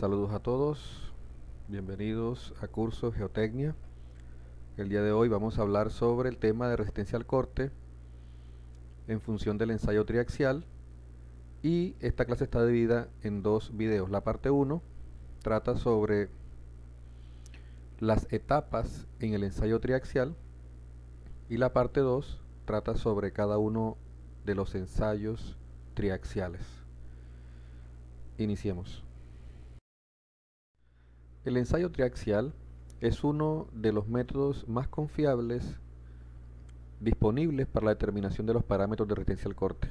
Saludos a todos, bienvenidos a Curso Geotecnia. El día de hoy vamos a hablar sobre el tema de resistencia al corte en función del ensayo triaxial, y esta clase está dividida en dos videos. La parte 1 trata sobre las etapas en el ensayo triaxial y la parte 2 trata sobre cada uno de los ensayos triaxiales. Iniciemos. El ensayo triaxial es uno de los métodos más confiables disponibles para la determinación de los parámetros de resistencia al corte.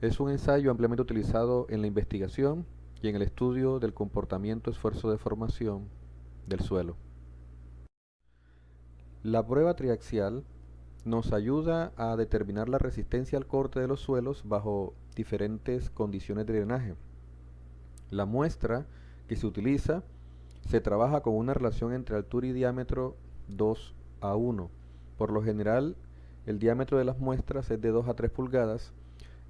Es un ensayo ampliamente utilizado en la investigación y en el estudio del comportamiento esfuerzo-deformación del suelo. La prueba triaxial nos ayuda a determinar la resistencia al corte de los suelos bajo diferentes condiciones de drenaje. La muestra que se utiliza se trabaja con una relación entre altura y diámetro 2:1. Por lo general, el diámetro de las muestras es de 2 a 3 pulgadas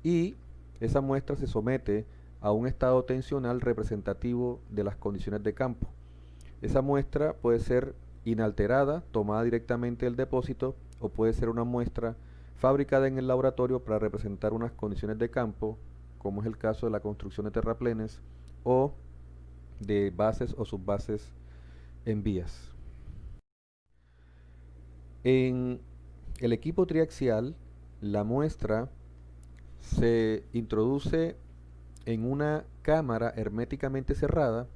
y esa muestra se somete a un estado tensional representativo de las condiciones de campo. Esa muestra puede ser inalterada, tomada directamente del depósito, o puede ser una muestra fabricada en el laboratorio para representar unas condiciones de campo, como es el caso de la construcción de terraplenes o de bases o subbases en vías. En el equipo triaxial, la muestra se introduce en una cámara herméticamente cerrada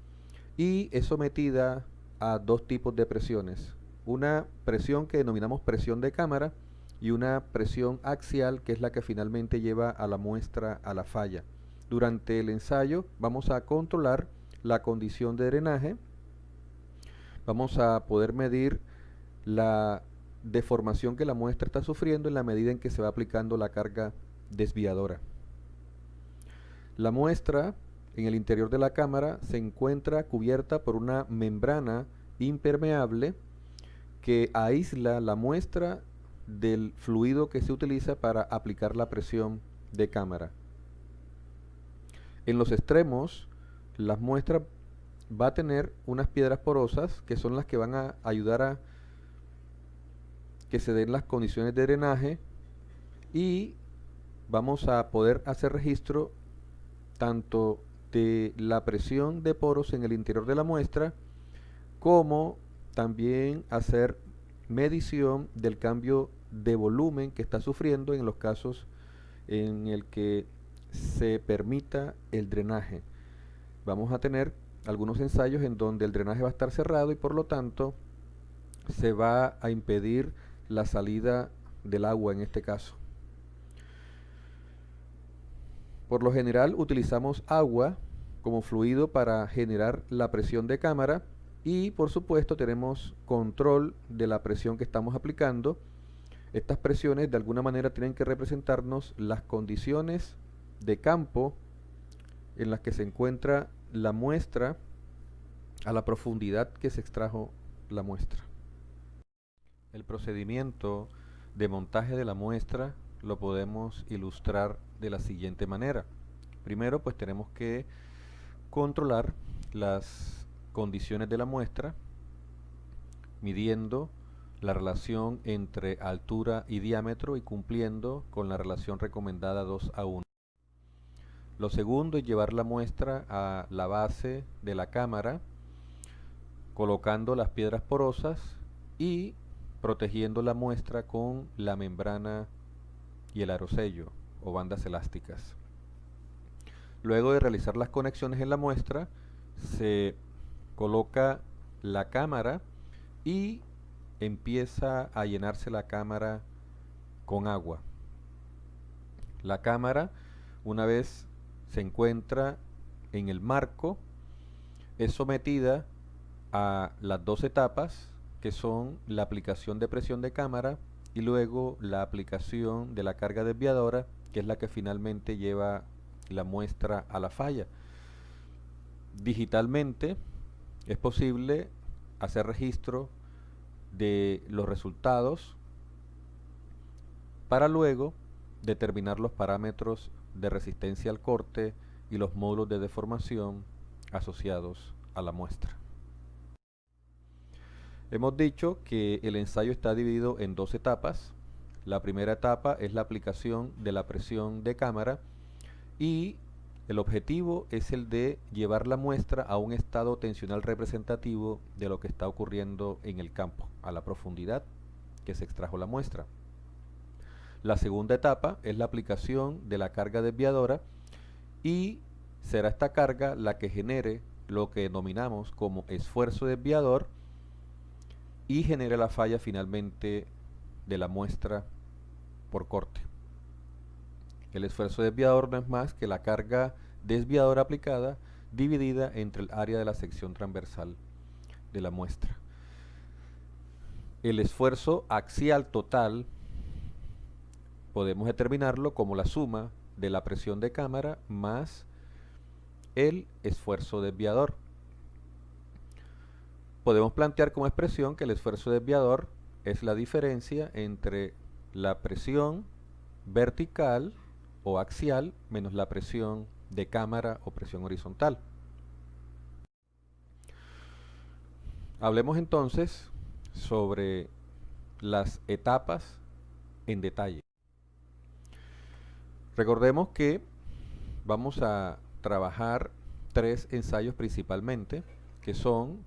y es sometida a dos tipos de presiones. Una presión que denominamos presión de cámara y una presión axial, que es la que finalmente lleva a la muestra a la falla. Durante el ensayo vamos a controlar la condición de drenaje, vamos a poder medir la deformación que la muestra está sufriendo en la medida en que se va aplicando la carga desviadora. La muestra en el interior de la cámara se encuentra cubierta por una membrana impermeable que aísla la muestra del fluido que se utiliza para aplicar la presión de cámara. En los extremos, la muestra va a tener unas piedras porosas que son las que van a ayudar a que se den las condiciones de drenaje, y vamos a poder hacer registro tanto de la presión de poros en el interior de la muestra, como también hacer medición del cambio de volumen que está sufriendo en los casos en el que se permita el drenaje. Vamos a tener algunos ensayos en donde el drenaje va a estar cerrado y por lo tanto se va a impedir la salida del agua en este caso. Por lo general utilizamos agua como fluido para generar la presión de cámara y por supuesto tenemos control de la presión que estamos aplicando. Estas presiones de alguna manera tienen que representarnos las condiciones de campo en las que se encuentra la muestra a la profundidad que se extrajo la muestra. El procedimiento de montaje de la muestra lo podemos ilustrar de la siguiente manera. Primero, pues tenemos que controlar las condiciones de la muestra, midiendo la relación entre altura y diámetro y cumpliendo con la relación recomendada 2:1. Lo segundo es llevar la muestra a la base de la cámara, colocando las piedras porosas y protegiendo la muestra con la membrana y el aerosello o bandas elásticas. Luego de realizar las conexiones en la muestra, se coloca la cámara y empieza a llenarse la cámara con agua. La cámara, una vez se encuentra en el marco, es sometida a las dos etapas, que son la aplicación de presión de cámara y luego la aplicación de la carga desviadora, que es la que finalmente lleva la muestra a la falla. Digitalmente es posible hacer registro de los resultados para luego determinar los parámetros de resistencia al corte y los módulos de deformación asociados a la muestra. Hemos dicho que el ensayo está dividido en dos etapas. La primera etapa es la aplicación de la presión de cámara y el objetivo es el de llevar la muestra a un estado tensional representativo de lo que está ocurriendo en el campo, a la profundidad que se extrajo la muestra. La segunda etapa es la aplicación de la carga desviadora y será esta carga la que genere lo que denominamos como esfuerzo desviador y genere la falla finalmente de la muestra por corte. El esfuerzo desviador no es más que la carga desviadora aplicada dividida entre el área de la sección transversal de la muestra. El esfuerzo axial total podemos determinarlo como la suma de la presión de cámara más el esfuerzo desviador. Podemos plantear como expresión que el esfuerzo desviador es la diferencia entre la presión vertical o axial menos la presión de cámara o presión horizontal. Hablemos entonces sobre las etapas en detalle. Recordemos que vamos a trabajar tres ensayos principalmente, que son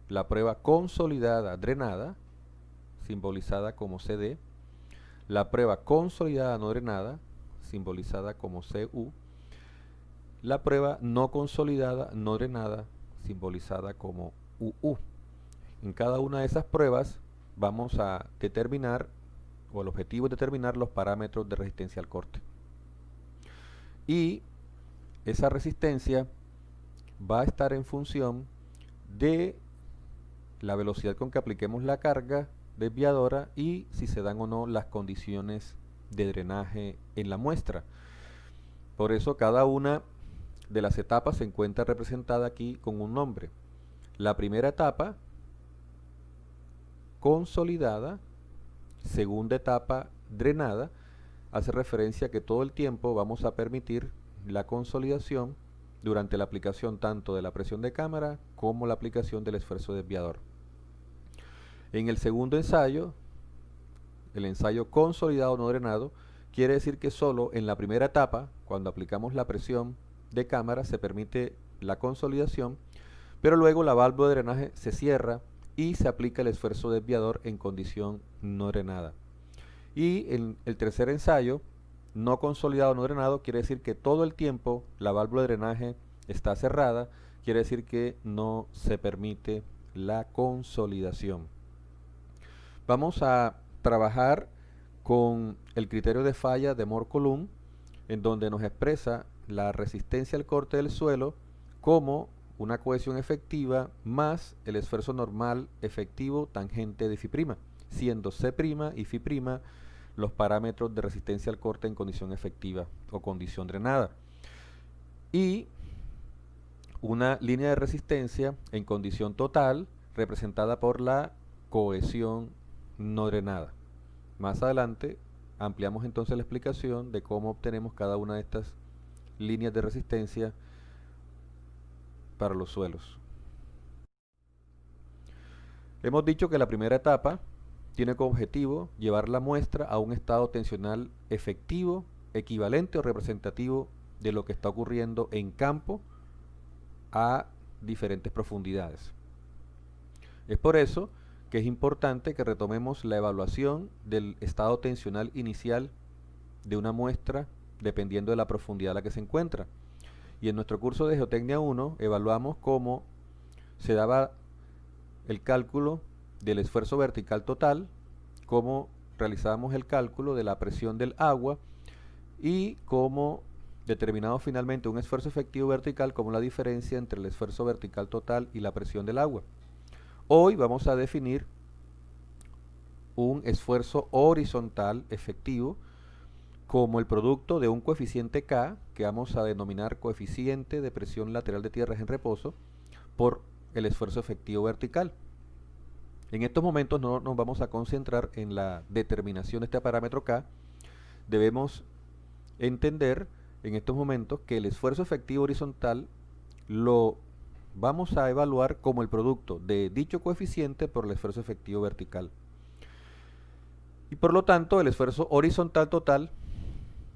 la prueba consolidada drenada, simbolizada como CD, la prueba consolidada no drenada, simbolizada como CU, la prueba no consolidada no drenada, simbolizada como UU. En cada una de esas pruebas vamos a determinar, o el objetivo es determinar los parámetros de resistencia al corte. Y esa resistencia va a estar en función de la velocidad con que apliquemos la carga desviadora y si se dan o no las condiciones de drenaje en la muestra. Por eso cada una de las etapas se encuentra representada aquí con un nombre. La primera etapa, consolidada, segunda etapa, drenada, hace referencia a que todo el tiempo vamos a permitir la consolidación durante la aplicación tanto de la presión de cámara como la aplicación del esfuerzo desviador. En el segundo ensayo, el ensayo consolidado no drenado, quiere decir que solo en la primera etapa, cuando aplicamos la presión de cámara, se permite la consolidación, pero luego la válvula de drenaje se cierra y se aplica el esfuerzo desviador en condición no drenada. Y en el tercer ensayo, no consolidado no drenado, quiere decir que todo el tiempo la válvula de drenaje está cerrada, quiere decir que no se permite la consolidación. Vamos a trabajar con el criterio de falla de Mohr-Coulomb, en donde nos expresa la resistencia al corte del suelo como una cohesión efectiva más el esfuerzo normal efectivo tangente de φ', siendo C' y φ' los parámetros de resistencia al corte en condición efectiva o condición drenada. Y una línea de resistencia en condición total representada por la cohesión no drenada. Más adelante ampliamos entonces la explicación de cómo obtenemos cada una de estas líneas de resistencia para los suelos. Hemos dicho que la primera etapa tiene como objetivo llevar la muestra a un estado tensional efectivo, equivalente o representativo de lo que está ocurriendo en campo a diferentes profundidades. Es por eso que es importante que retomemos la evaluación del estado tensional inicial de una muestra dependiendo de la profundidad a la que se encuentra. Y en nuestro curso de Geotecnia 1 evaluamos cómo se daba el cálculo del esfuerzo vertical total, cómo realizábamos el cálculo de la presión del agua y cómo determinamos finalmente un esfuerzo efectivo vertical como la diferencia entre el esfuerzo vertical total y la presión del agua. Hoy vamos a definir un esfuerzo horizontal efectivo como el producto de un coeficiente K, que vamos a denominar coeficiente de presión lateral de tierras en reposo, por el esfuerzo efectivo vertical. En estos momentos no nos vamos a concentrar en la determinación de este parámetro K. Debemos entender en estos momentos que el esfuerzo efectivo horizontal lo vamos a evaluar como el producto de dicho coeficiente por el esfuerzo efectivo vertical. Y por lo tanto, el esfuerzo horizontal total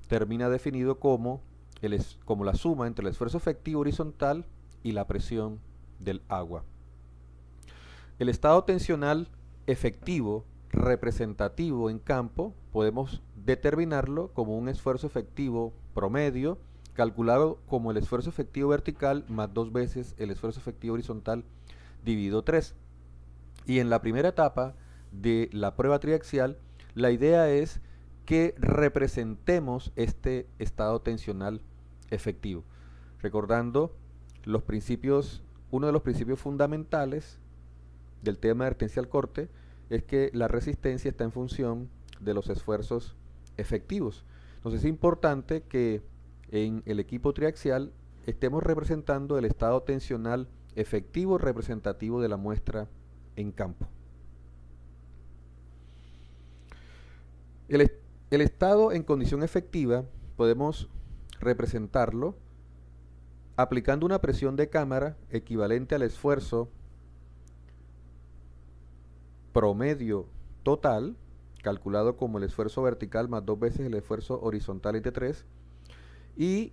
termina definido como la suma entre el esfuerzo efectivo horizontal y la presión del agua. El estado tensional efectivo representativo en campo podemos determinarlo como un esfuerzo efectivo promedio calculado como el esfuerzo efectivo vertical más 2 veces el esfuerzo efectivo horizontal dividido 3. Y en la primera etapa de la prueba triaxial, la idea es que representemos este estado tensional efectivo, recordando los principios, uno de los principios fundamentales del tema de resistencia al corte es que la resistencia está en función de los esfuerzos efectivos. Entonces es importante que en el equipo triaxial estemos representando el estado tensional efectivo representativo de la muestra en campo. El estado en condición efectiva podemos representarlo aplicando una presión de cámara equivalente al esfuerzo promedio total, calculado como el esfuerzo vertical más 2 veces el esfuerzo horizontal entre 3, y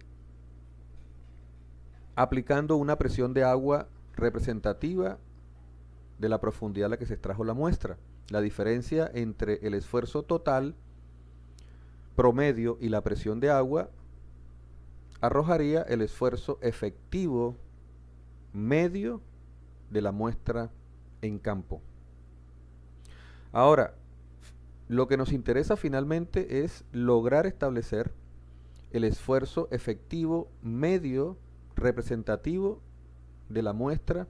aplicando una presión de agua representativa de la profundidad a la que se extrajo la muestra. La diferencia entre el esfuerzo total promedio y la presión de agua arrojaría el esfuerzo efectivo medio de la muestra en campo. Ahora, lo que nos interesa finalmente es lograr establecer el esfuerzo efectivo medio representativo de la muestra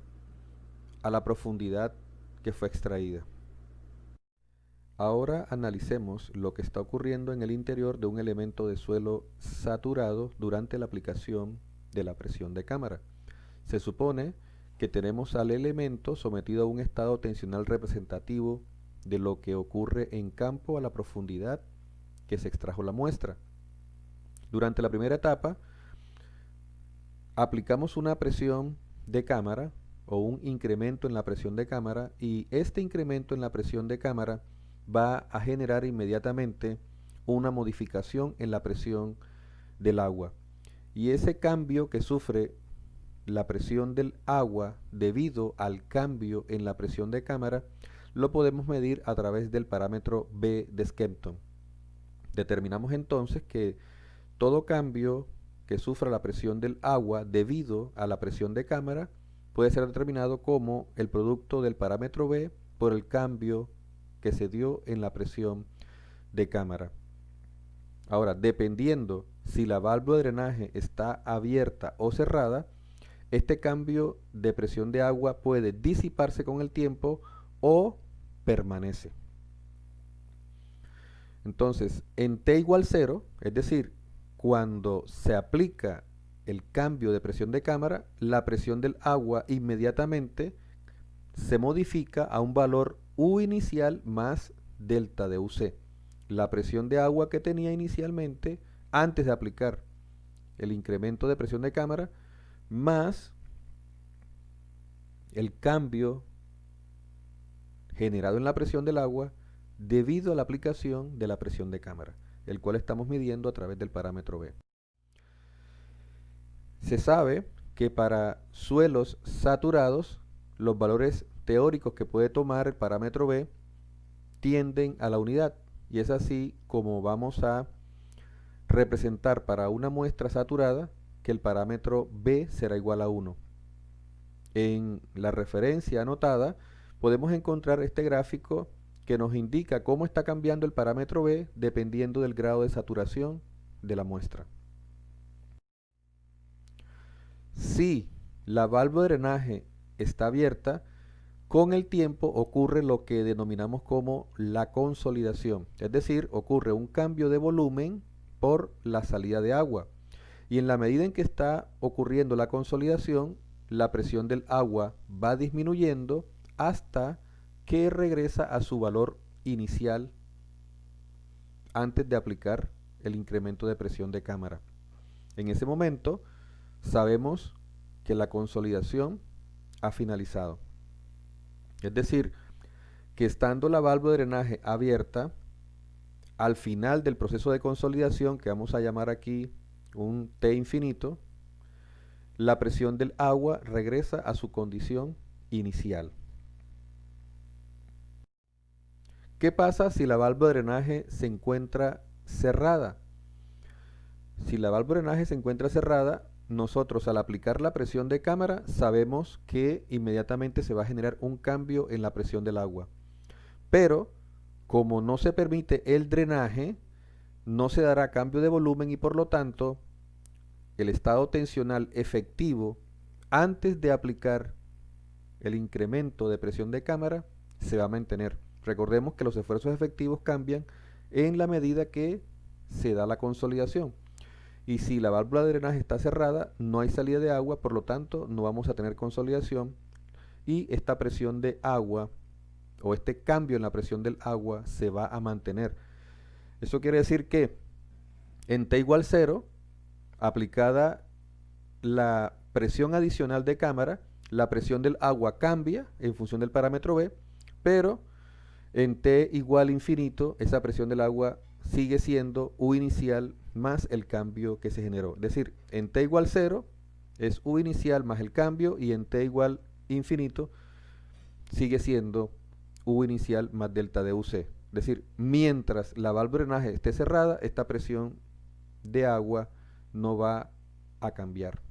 a la profundidad que fue extraída. Ahora analicemos lo que está ocurriendo en el interior de un elemento de suelo saturado durante la aplicación de la presión de cámara. Se supone que tenemos al elemento sometido a un estado tensional representativo de lo que ocurre en campo a la profundidad que se extrajo la muestra. Durante la primera etapa, aplicamos una presión de cámara o un incremento en la presión de cámara, y este incremento en la presión de cámara va a generar inmediatamente una modificación en la presión del agua. Y ese cambio que sufre la presión del agua debido al cambio en la presión de cámara lo podemos medir a través del parámetro B de Skempton. Determinamos entonces que todo cambio que sufra la presión del agua debido a la presión de cámara puede ser determinado como el producto del parámetro B por el cambio que se dio en la presión de cámara. Ahora, dependiendo si la válvula de drenaje está abierta o cerrada, este cambio de presión de agua puede disiparse con el tiempo o permanece. Entonces, en T igual 0, es decir, cuando se aplica el cambio de presión de cámara, la presión del agua inmediatamente se modifica a un valor U inicial más delta de UC. La presión de agua que tenía inicialmente antes de aplicar el incremento de presión de cámara más el cambio generado en la presión del agua debido a la aplicación de la presión de cámara, el cual estamos midiendo a través del parámetro B. Se sabe que para suelos saturados, los valores teóricos que puede tomar el parámetro B tienden a la unidad, y es así como vamos a representar para una muestra saturada que el parámetro B será igual a 1. En la referencia anotada podemos encontrar este gráfico que nos indica cómo está cambiando el parámetro B dependiendo del grado de saturación de la muestra. Si la válvula de drenaje está abierta, con el tiempo ocurre lo que denominamos como la consolidación, es decir, ocurre un cambio de volumen por la salida de agua. Y en la medida en que está ocurriendo la consolidación, la presión del agua va disminuyendo hasta que regresa a su valor inicial antes de aplicar el incremento de presión de cámara. En ese momento sabemos que la consolidación ha finalizado. Es decir, que estando la válvula de drenaje abierta, al final del proceso de consolidación, que vamos a llamar aquí un T infinito, la presión del agua regresa a su condición inicial. ¿Qué pasa si la válvula de drenaje se encuentra cerrada? Si la válvula de drenaje se encuentra cerrada, nosotros al aplicar la presión de cámara sabemos que inmediatamente se va a generar un cambio en la presión del agua. Pero como no se permite el drenaje, no se dará cambio de volumen y por lo tanto el estado tensional efectivo antes de aplicar el incremento de presión de cámara se va a mantener. Recordemos que los esfuerzos efectivos cambian en la medida que se da la consolidación. Y si la válvula de drenaje está cerrada, no hay salida de agua, por lo tanto no vamos a tener consolidación y esta presión de agua o este cambio en la presión del agua se va a mantener. Eso quiere decir que en T igual 0, aplicada la presión adicional de cámara, la presión del agua cambia en función del parámetro B, pero en T igual infinito, esa presión del agua sigue siendo U inicial más el cambio que se generó. Es decir, en T igual 0 es U inicial más el cambio y en T igual infinito sigue siendo U inicial más delta de UC. Es decir, mientras la válvula de drenaje esté cerrada, esta presión de agua no va a cambiar.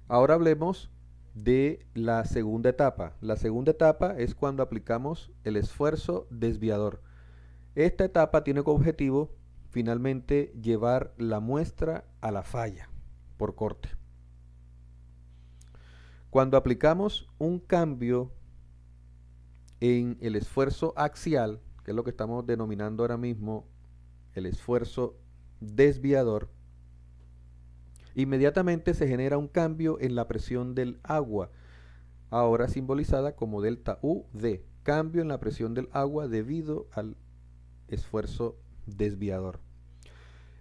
Ahora hablemos de la segunda etapa. La segunda etapa es cuando aplicamos el esfuerzo desviador. Esta etapa tiene como objetivo finalmente llevar la muestra a la falla por corte. Cuando aplicamos un cambio en el esfuerzo axial, que es lo que estamos denominando ahora mismo el esfuerzo desviador, inmediatamente se genera un cambio en la presión del agua, ahora simbolizada como delta UD, cambio en la presión del agua debido al esfuerzo desviador.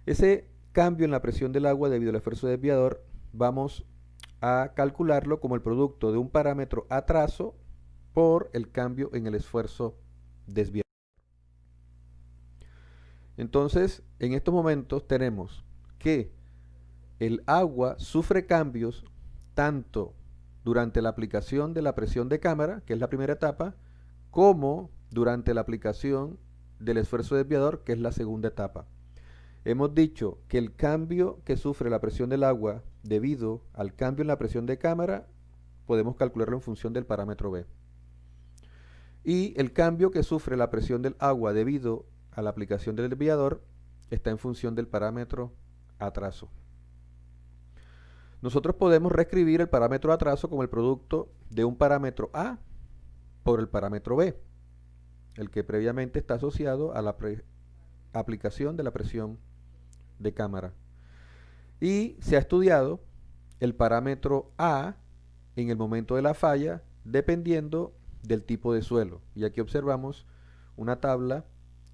Ese cambio en la presión del agua debido al esfuerzo desviador vamos a calcularlo como el producto de un parámetro atraso por el cambio en el esfuerzo desviador. Entonces, en estos momentos tenemos que el agua sufre cambios tanto durante la aplicación de la presión de cámara, que es la primera etapa, como durante la aplicación del esfuerzo desviador, que es la segunda etapa. Hemos dicho que el cambio que sufre la presión del agua debido al cambio en la presión de cámara, podemos calcularlo en función del parámetro B. Y el cambio que sufre la presión del agua debido a la aplicación del desviador está en función del parámetro atraso. Nosotros podemos reescribir el parámetro atraso como el producto de un parámetro A por el parámetro B, el que previamente está asociado a la aplicación de la presión de cámara. Y se ha estudiado el parámetro A en el momento de la falla dependiendo del tipo de suelo. Y aquí observamos una tabla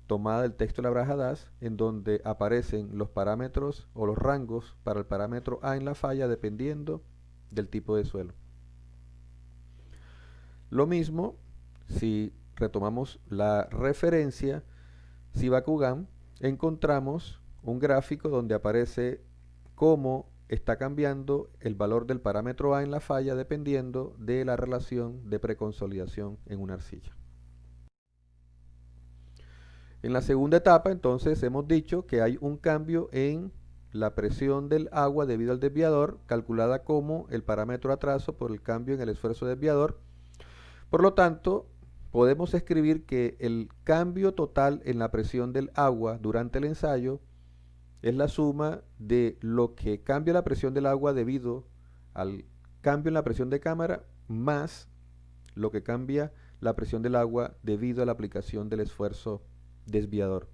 tomada del texto de la Braja Das, en donde aparecen los parámetros o los rangos para el parámetro A en la falla dependiendo del tipo de suelo. Lo mismo si retomamos la referencia Sivakugan, encontramos un gráfico donde aparece cómo está cambiando el valor del parámetro A en la falla dependiendo de la relación de preconsolidación en una arcilla. En la segunda etapa, entonces, hemos dicho que hay un cambio en la presión del agua debido al desviador, calculada como el parámetro atraso por el cambio en el esfuerzo desviador. Por lo tanto, podemos escribir que el cambio total en la presión del agua durante el ensayo es la suma de lo que cambia la presión del agua debido al cambio en la presión de cámara más lo que cambia la presión del agua debido a la aplicación del esfuerzo desviador.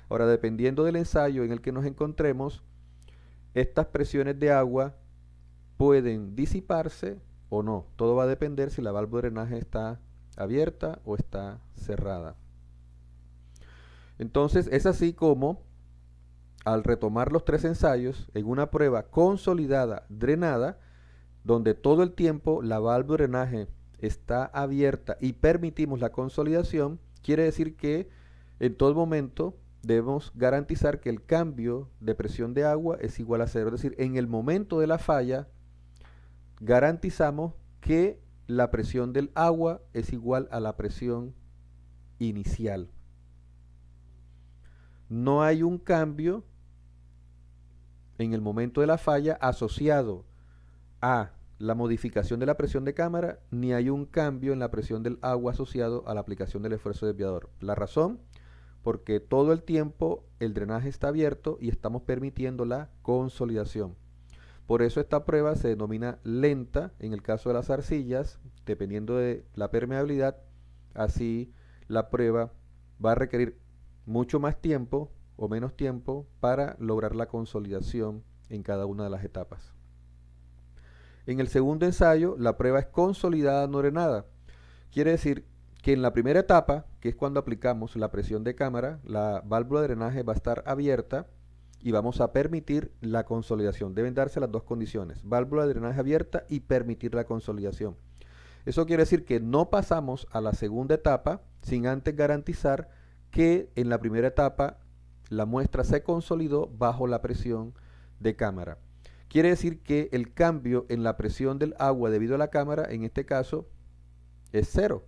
Ahora, dependiendo del ensayo en el que nos encontremos, estas presiones de agua pueden disiparse o no. Todo va a depender si la válvula de drenaje está abierta o está cerrada. Entonces, es así como al retomar los tres ensayos en una prueba consolidada drenada, donde todo el tiempo la válvula de drenaje está abierta y permitimos la consolidación, quiere decir que en todo momento debemos garantizar que el cambio de presión de agua es igual a cero. Es decir, en el momento de la falla garantizamos que la presión del agua es igual a la presión inicial. No hay un cambio en el momento de la falla asociado a la modificación de la presión de cámara, ni hay un cambio en la presión del agua asociado a la aplicación del esfuerzo desviador. La razón, porque todo el tiempo el drenaje está abierto y estamos permitiendo la consolidación. Por eso esta prueba se denomina lenta en el caso de las arcillas, dependiendo de la permeabilidad. Así la prueba va a requerir mucho más tiempo o menos tiempo para lograr la consolidación en cada una de las etapas. En el segundo ensayo, la prueba es consolidada no drenada. Quiere decir que en la primera etapa, que es cuando aplicamos la presión de cámara, la válvula de drenaje va a estar abierta y vamos a permitir la consolidación. Deben darse las dos condiciones, válvula de drenaje abierta y permitir la consolidación. Eso quiere decir que no pasamos a la segunda etapa sin antes garantizar que en la primera etapa la muestra se consolidó bajo la presión de cámara. Quiere decir que el cambio en la presión del agua debido a la cámara, en este caso, es cero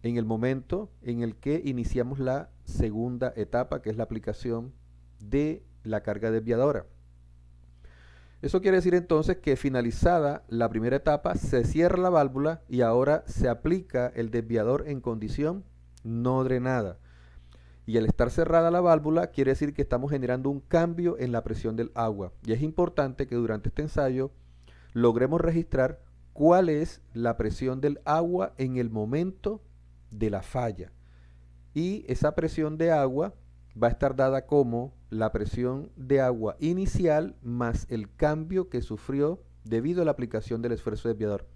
en el momento en el que iniciamos la segunda etapa, que es la aplicación de la carga desviadora. Eso quiere decir entonces que finalizada la primera etapa se cierra la válvula y ahora se aplica el desviador en condición no drenada. Y al estar cerrada la válvula quiere decir que estamos generando un cambio en la presión del agua. Y es importante que durante este ensayo logremos registrar cuál es la presión del agua en el momento de la falla. Y esa presión de agua va a estar dada como la presión de agua inicial más el cambio que sufrió debido a la aplicación del esfuerzo desviador.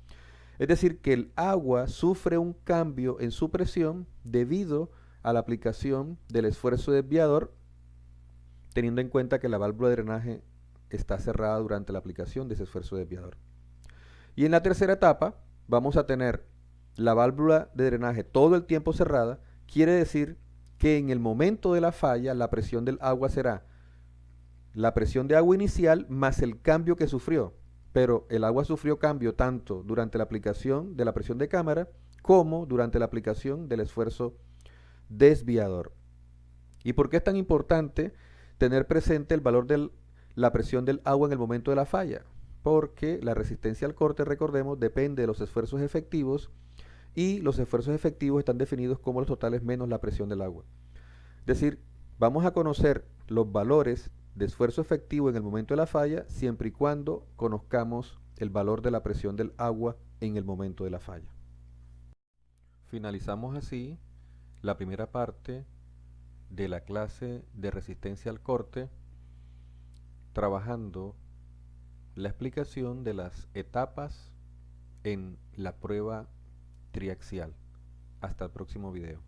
Es decir, que el agua sufre un cambio en su presión debido a la aplicación del esfuerzo desviador, teniendo en cuenta que la válvula de drenaje está cerrada durante la aplicación de ese esfuerzo desviador. Y en la tercera etapa vamos a tener la válvula de drenaje todo el tiempo cerrada. Quiere decir que en el momento de la falla la presión del agua será la presión de agua inicial más el cambio que sufrió. Pero el agua sufrió cambio tanto durante la aplicación de la presión de cámara como durante la aplicación del esfuerzo desviador. ¿Y por qué es tan importante tener presente el valor de la presión del agua en el momento de la falla? Porque la resistencia al corte, recordemos, depende de los esfuerzos efectivos y los esfuerzos efectivos están definidos como los totales menos la presión del agua. Es decir, vamos a conocer los valores de esfuerzo efectivo en el momento de la falla siempre y cuando conozcamos el valor de la presión del agua en el momento de la falla. Finalizamos así la primera parte de la clase de resistencia al corte, trabajando la explicación de las etapas en la prueba triaxial. Hasta el próximo video.